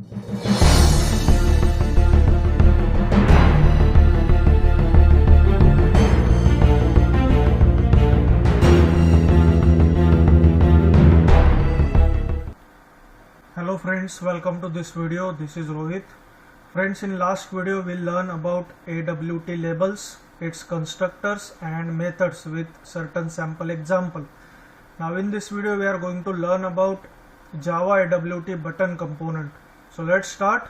Hello friends, welcome to this video. This is Rohit. Friends, in last video we'll learn about AWT labels, its constructors and methods with certain sample example. Now in this video we are going to learn about Java AWT button component. So let's start.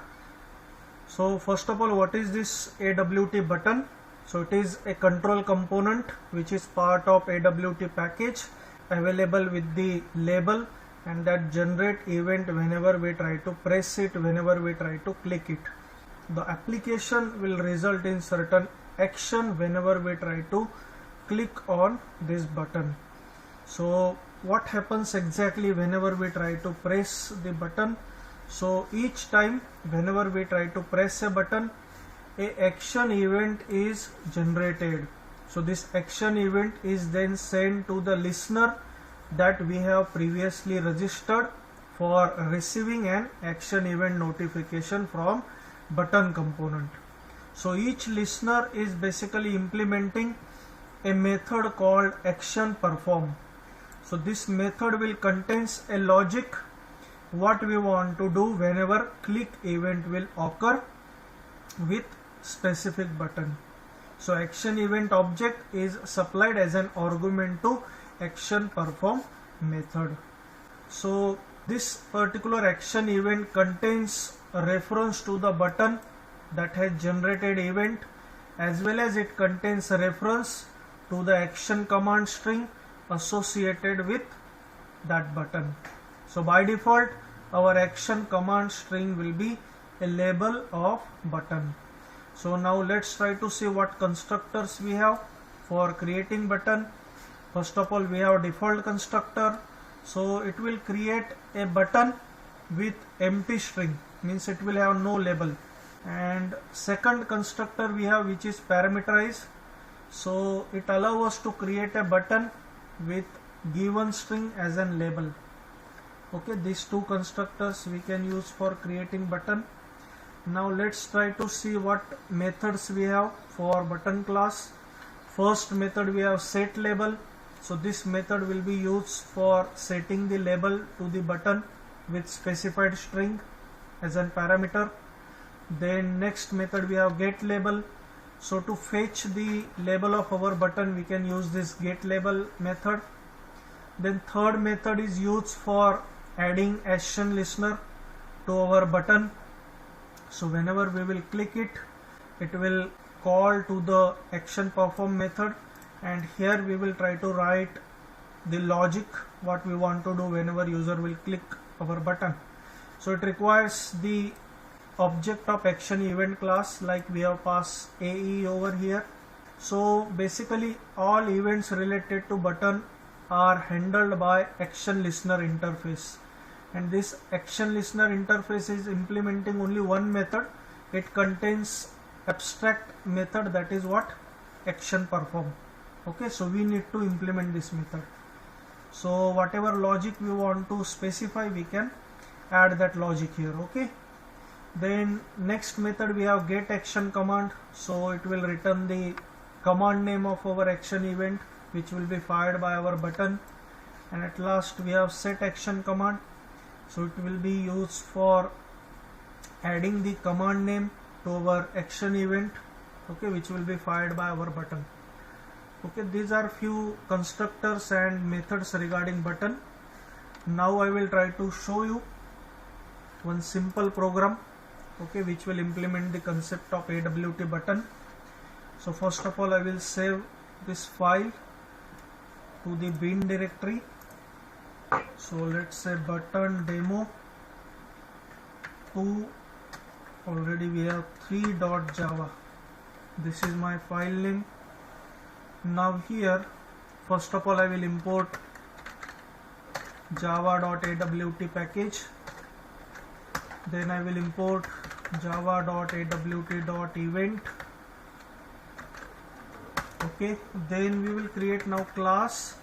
So first of all, what is this AWT button? So it is a control component which is part of AWT package available with the label, and that generate event whenever we try to press it, whenever we try to click it. The application will result in certain action whenever we try to click on this button. So what happens exactly whenever we try to press the button? So each time whenever we try to press a button, a action event is generated. So this action event is then sent to the listener that we have previously registered for receiving an action event notification from button component. So each listener is basically implementing a method called action perform. So this method will contains a logic what we want to do whenever click event will occur with specific button. So action event object is supplied as an argument to action perform method. So this particular action event contains a reference to the button that has generated event, as well as it contains a reference to the action command string associated with that button. So by default our action command string will be a label of button. So now let's try to see what constructors we have for creating button. First of all, we have default constructor. So it will create a button with empty string, means it will have no label. And second constructor we have, which is parameterized. So it allows us to create a button with given string as an label. Okay, these two constructors we can use for creating button. Now let's try to see what methods we have for button class. First method we have set label. So this method will be used for setting the label to the button with specified string as a parameter. Then next method we have get label. So to fetch the label of our button we can use this get label method. Then third method is used for adding action listener to our button. So whenever we will click it, it will call to the action perform method, and here we will try to write the logic what we want to do whenever user will click our button. So it requires the object of action event class, like we have passed AE over here. So basically all events related to button are handled by action listener interface, and this action listener interface is implementing only one method. It contains abstract method, that is what action perform. Okay, so we need to implement this method. So whatever logic we want to specify, we can add that logic here. Okay, then next method we have get action command. So it will return the command name of our action event which will be fired by our button. And at last we have set action command. So it will be used for adding the command name to our action event, okay, which will be fired by our button. Okay, these are few constructors and methods regarding button. Now I will try to show you one simple program, okay, which will implement the concept of AWT button. So first of all I will save this file to the bin directory. So let's say button demo 2, already we have 3.java. This is my file name. Now here first of all I will import java.awt package, then I will import java.awt.event. Okay, then we will create now class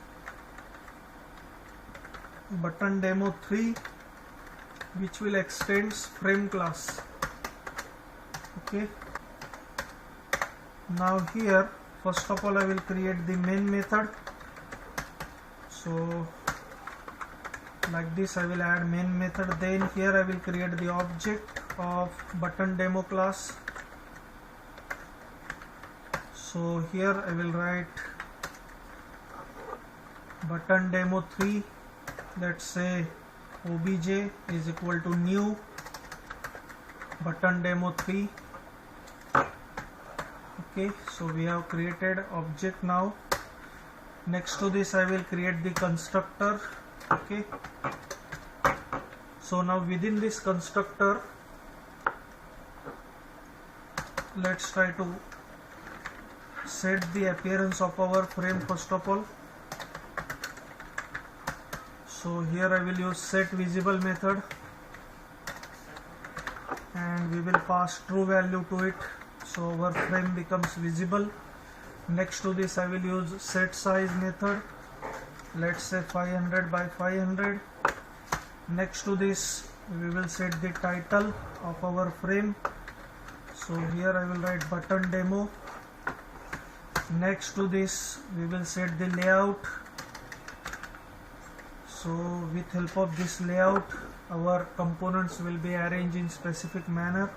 button demo 3, which will extends frame class. Okay, now here first of all I will create the main method. So like this I will add main method, then here I will create the object of button demo class. So here I will write button demo 3, let's say obj is equal to new button demo 3. Okay, so we have created object. Now next to this I will create the constructor. Okay, so now within this constructor let's try to set the appearance of our frame first of all. So here I will use set visible method and we will pass true value to it, so our frame becomes visible. Next to this I will use set size method, let's say 500 by 500. Next to this we will set the title of our frame, so here I will write button demo. Next to this we will set the layout, so with help of this layout our components will be arranged in specific manner.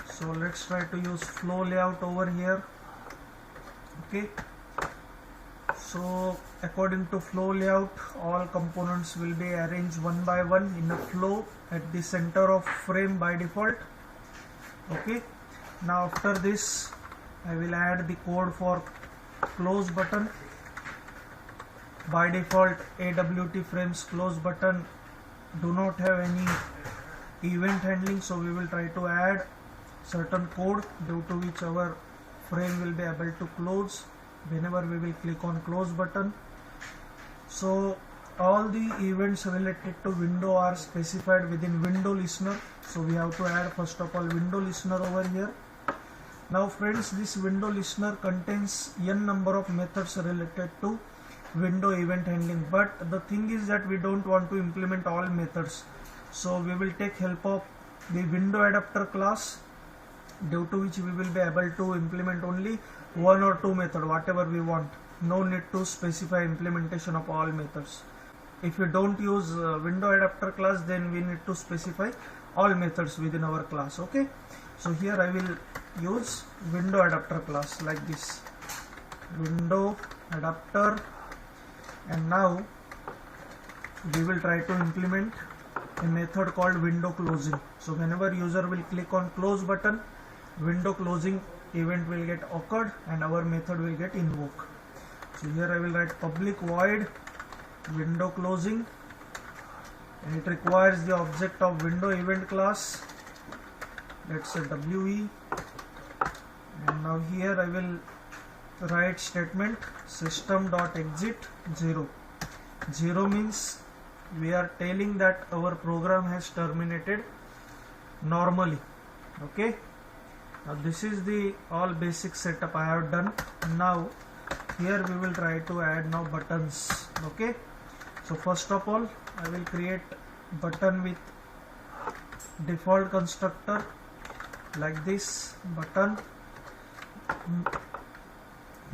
So let's try to use flow layout over here. Okay, so according to flow layout all components will be arranged one by one in a flow at the center of frame by default. Okay, now after this I will add the code for close button. By default AWT frames close button do not have any event handling, so we will try to add certain code due to which our frame will be able to close whenever we will click on close button. So all the events related to window are specified within window listener, so we have to add first of all window listener over here. Now friends, this window listener contains n number of methods related to window event handling, but the thing is that we don't want to implement all methods, so we will take help of the window adapter class, due to which we will be able to implement only one or two method, whatever we want. No need to specify implementation of all methods. If we don't use window adapter class, then we need to specify all methods within our class. Okay, so here I will use window adapter class like this, window adapter, and now we will try to implement a method called window closing. So whenever user will click on close button, window closing event will get occurred and our method will get invoked. So here I will write public void window closing, and it requires the object of window event class, let's say WE. And now here I will write statement system.exit 0. 0 means we are telling that our program has terminated normally. Okay, now this is the all basic setup I have done. Now here we will try to add now buttons. Okay, so first of all I will create button with default constructor like this, button,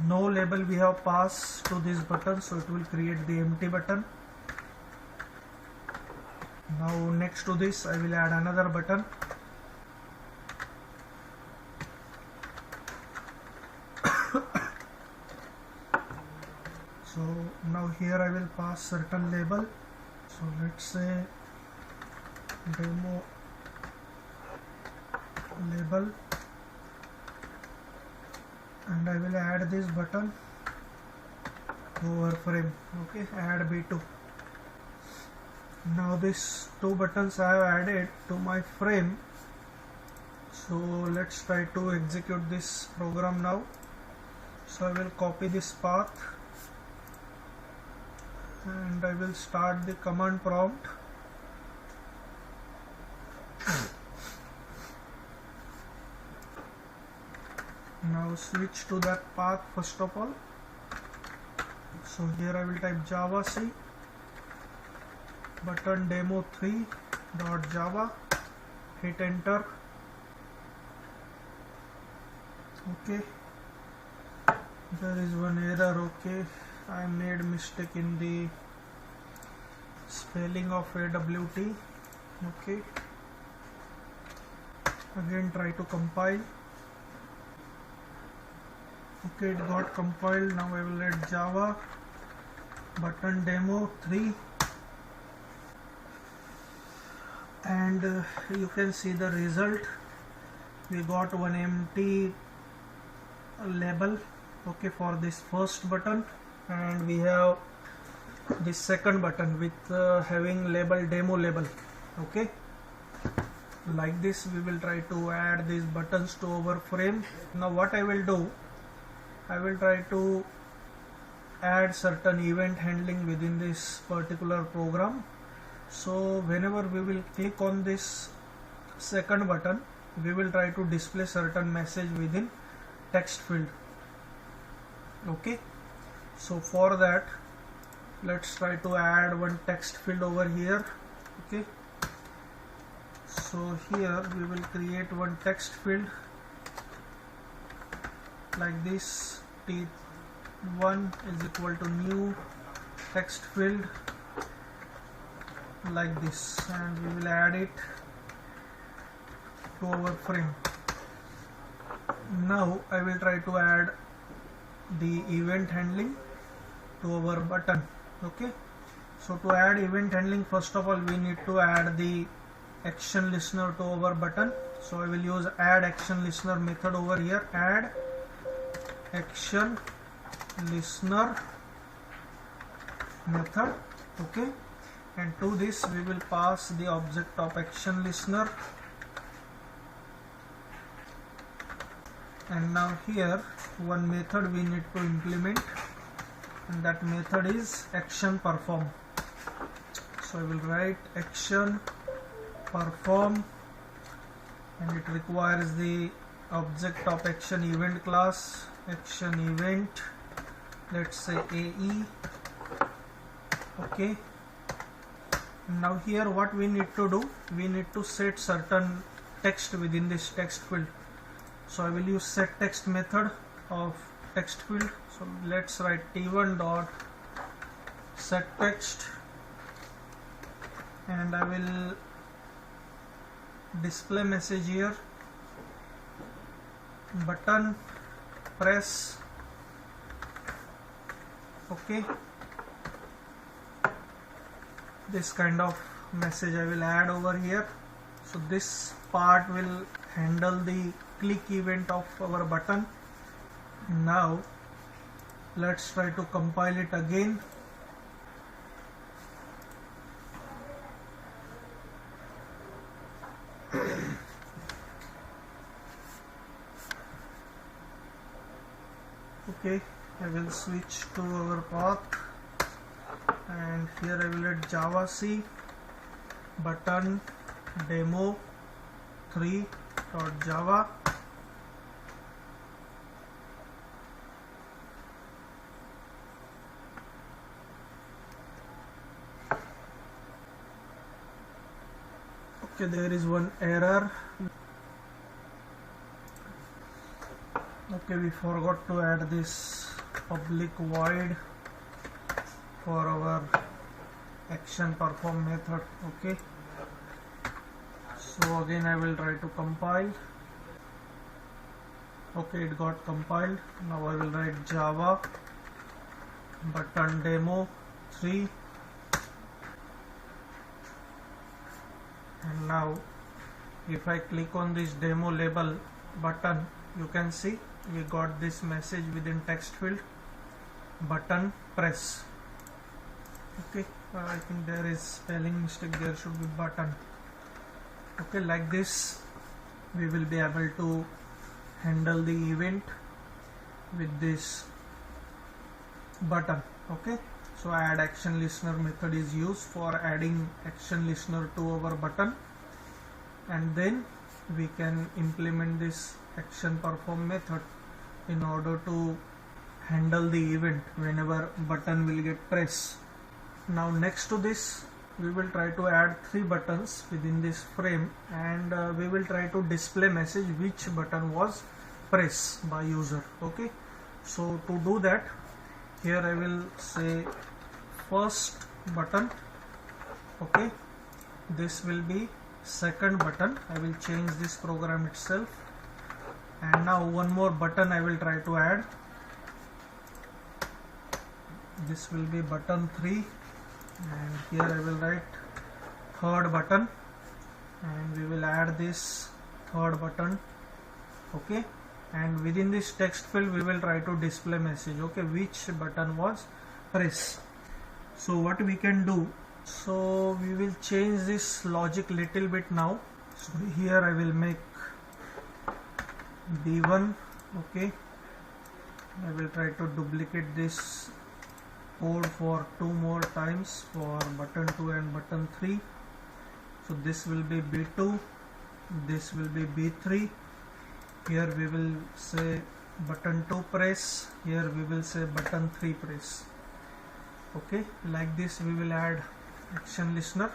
no label we have passed to this button, so it will create the empty button. Now next to this I will add another button. So now here I will pass certain label, so let's say demo label, and I will add this button to our frame. Okay, add B2. Now these two buttons I have added to my frame, so let's try to execute this program now. So I will copy this path and I will start the command prompt. Now switch to that path first of all. So here I will type Java C button demo 3 .java, hit enter. Okay, there is one error. Okay, I made mistake in the spelling of AWT. Okay, again try to compile. Okay, it got compiled. Now I will write Java button demo 3, and you can see the result. We got one empty label, okay, for this first button, and we have this second button with having label demo label. Okay, like this we will try to add these buttons to our frame. Now what I will do, I will try to add certain event handling within this particular program. So whenever we will click on this second button, we will try to display certain message within text field. Okay, so for that let's try to add one text field over here. Okay, so here we will create one text field like this. T1 is equal to new text field like this, and we will add it to our frame. Now I will try to add the event handling to our button. Okay, so to add event handling, first of all we need to add the action listener to our button. So I will use add action listener method over here. Add action listener method. Okay, and to this we will pass the object of action listener. And now here one method we need to implement, and that method is action perform. So I will write action perform, and it requires the object of action event class, action event, let's say AE. Okay, now here what we need to do, we need to set certain text within this text field. So I will use set text method of text field. So let's write T1 dot set text, and I will display message here, button press. Okay, this kind of message I will add over here. So this part will handle the click event of our button. Now let's try to compile it again. Okay, I will switch to our path, and here I will add Java C button demo 3.java. Okay, there is one error. Okay, we forgot to add this public void for our action perform method. Okay, so again I will try to compile. Okay, it got compiled. Now I will write Java button demo 3, and now if I click on this demo label button, you can see we got this message within text field, button press. Okay, I think there is spelling mistake, there should be button. Okay, like this we will be able to handle the event with this button. Okay, so add action listener method is used for adding action listener to our button, and then we can implement this action perform method in order to handle the event whenever button will get pressed. Now next to this we will try to add 3 buttons within this frame, and we will try to display message which button was pressed by user. Okay, so to do that, here I will say first button. Okay, this will be second button. I will change this program itself, and now one more button I will try to add. This will be button 3, and here I will write third button, and we will add this third button. Okay, and within this text field we will try to display message, okay, which button was pressed. So what we can do, so we will change this logic little bit now. So here I will make B1. Okay, I will try to duplicate this code for 2 more times for button 2 and button 3. So this will be B2, this will be B3. Here we will say button 2 press, here we will say button 3 press. Okay, like this we will add action listener.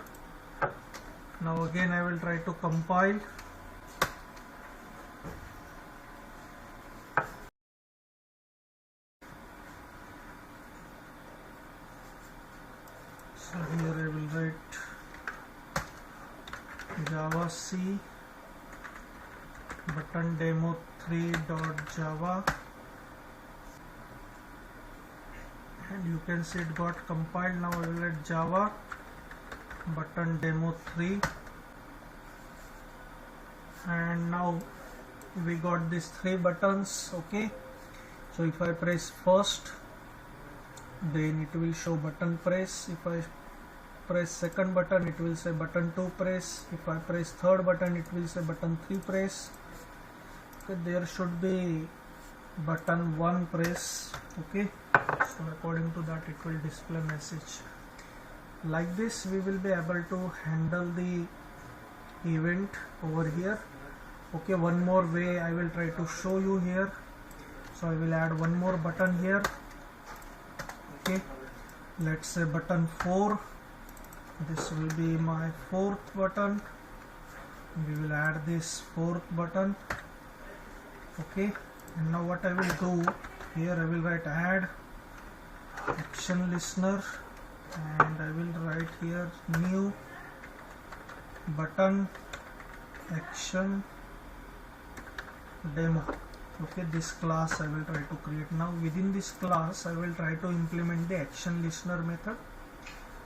Now again I will try to compile. So here I will write Java C button demo 3.java, and you can see it got compiled. Now I will write Java button demo 3, and now we got these 3 buttons. Okay, so if I press first, then it will show button press. If I press second button, it will say button 2 press. If I press third button, it will say button 3 press. Okay, there should be button 1 press. Okay, so according to that it will display message. Like this we will be able to handle the event over here. Okay, one more way I will try to show you here. So I will add one more button here. Okay, let's say button 4. This will be my 4th button. We will add this 4th button. Okay, and now what I will do here, I will write add action listener, and I will write here new button action demo. Okay, this class I will try to create. Now within this class I will try to implement the action listener method,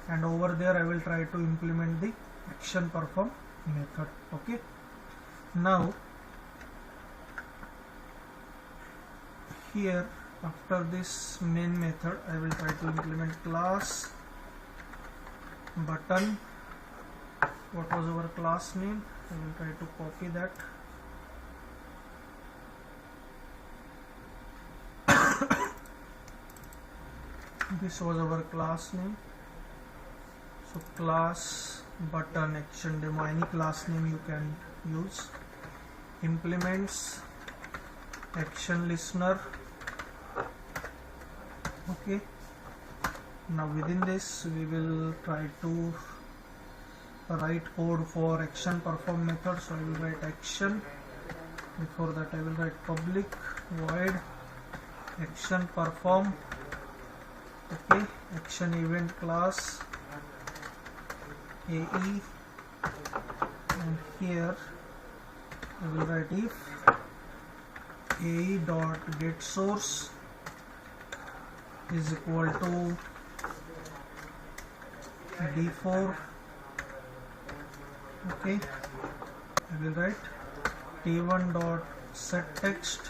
and over there I will try to implement the action perform method. Okay, now here after this main method I will try to implement class button. What was our class name? I will try to copy that. This was our class name. So class button action demo, any class name you can use. Implements action listener. Okay, now within this we will try to write code for action perform method. So I will write action. Before that I will write public void action perform. Okay, action event class AE, and here I will write if AE dot get source is equal to D4. Okay, I will write T1 dot set text.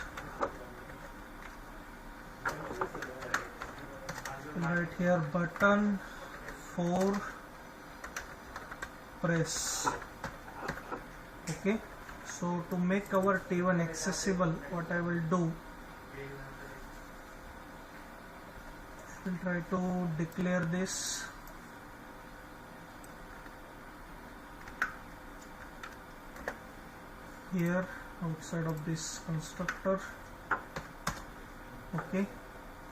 Right here button 4 press. Okay, so to make our T1 accessible, what I will do, I will try to declare this here outside of this constructor. Okay,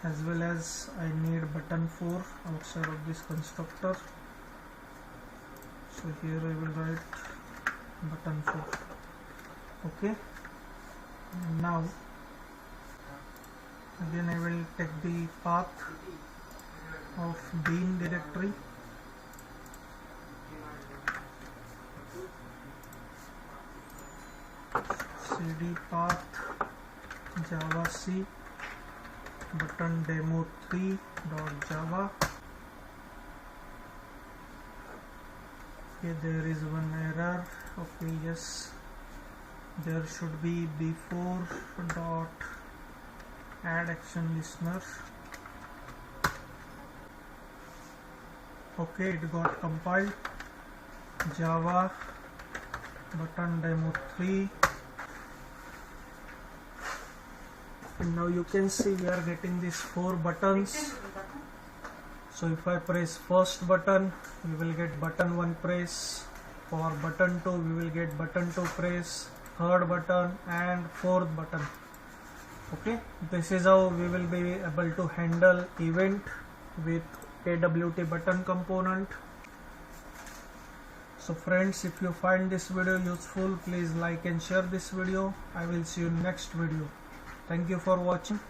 as well as I need button 4 outside of this constructor. So here I will write button 4. Okay, now again I will take the path of bin directory. cd path java c button demo3.java. Okay, there is one error. Okay, yes, there should be before dot add action listener. Okay, it got compiled. Java button demo3, and now you can see we are getting these 4 buttons. So if I press first button, we will get button 1 press. For button 2, we will get button 2 press, third button and fourth button. Okay, this is how we will be able to handle event with AWT button component. So friends, if you find this video useful, please like and share this video. I will see you in next video. Thank you for watching.